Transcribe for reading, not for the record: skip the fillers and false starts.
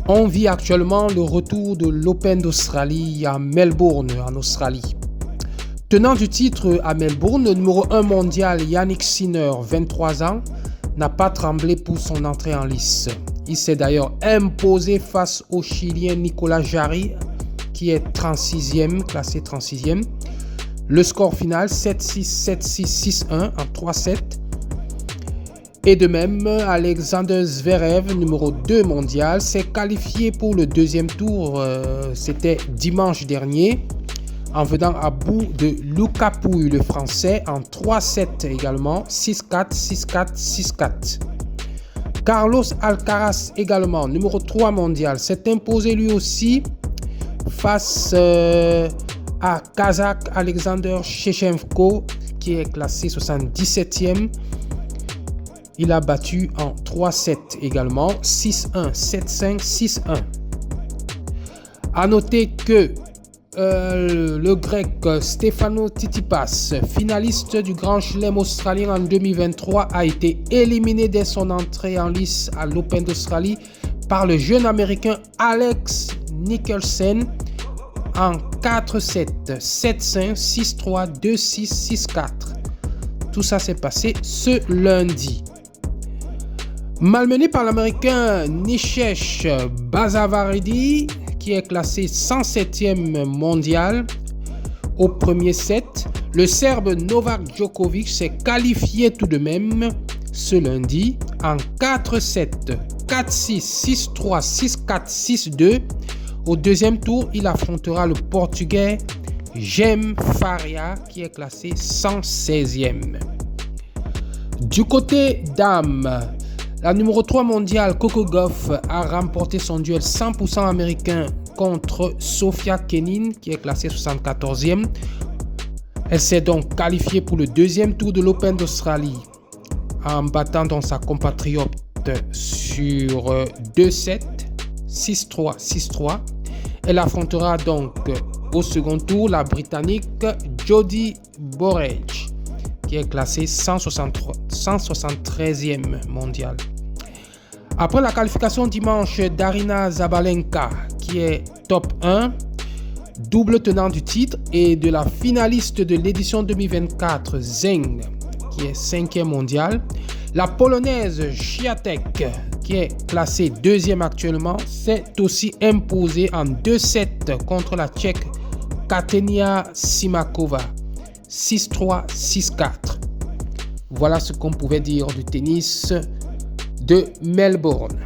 On vit actuellement le retour de l'Open d'Australie à Melbourne, en Australie. Tenant du titre à Melbourne, le numéro 1 mondial Jannik Sinner, 23 ans, n'a pas tremblé pour son entrée en lice. Il s'est d'ailleurs imposé face au Chilien Nicolas Jarry, qui est 36e, classé 36e. Le score final 7-6, 7-6, 6-1 en 3-7. Et de même, Alexander Zverev, numéro 2 mondial, s'est qualifié pour le deuxième tour. C'était dimanche dernier, en venant à bout de Luca Pouille, le français, en 3-7 également, 6-4, 6-4, 6-4. Carlos Alcaraz également, numéro 3 mondial, s'est imposé lui aussi face à Kazakh Alexander Shevchenko, qui est classé 77e. Il a battu en 3-7 également, 6-1, 7-5, 6-1. A noter que le grec Stefanos Tsitsipas, finaliste du Grand Chelem australien en 2023, a été éliminé dès son entrée en lice à l'Open d'Australie par le jeune américain Alex Nicholson en 4-7, 7-5, 6-3, 2-6, 6-4. Tout ça s'est passé ce lundi. Malmené par l'américain Nishesh Bazavaridi, qui est classé 107e mondial au premier set, le Serbe Novak Djokovic s'est qualifié tout de même ce lundi en 4-7, 4-6, 6-3, 6-4, 6-2. Au deuxième tour, il affrontera le Portugais Jaime Faria, qui est classé 116e. Du côté dames, la numéro 3 mondiale Coco Gauff a remporté son duel 100% américain contre Sofia Kenin, qui est classée 74e. Elle s'est donc qualifiée pour le deuxième tour de l'Open d'Australie en battant donc sa compatriote sur 2-7, 6-3, 6-3. Elle affrontera donc au second tour la Britannique Jodie Borage, qui est classée 173e mondiale. Après la qualification dimanche d'Aryna Sabalenka, qui est top 1, double tenant du titre, et de la finaliste de l'édition 2024, Zheng, qui est 5e mondiale, la Polonaise Swiatek, qui est classée 2e actuellement, s'est aussi imposée en 2-7 contre la Tchèque Kateřina Simakova, 6-3, 6-4. Voilà ce qu'on pouvait dire du tennis de Melbourne.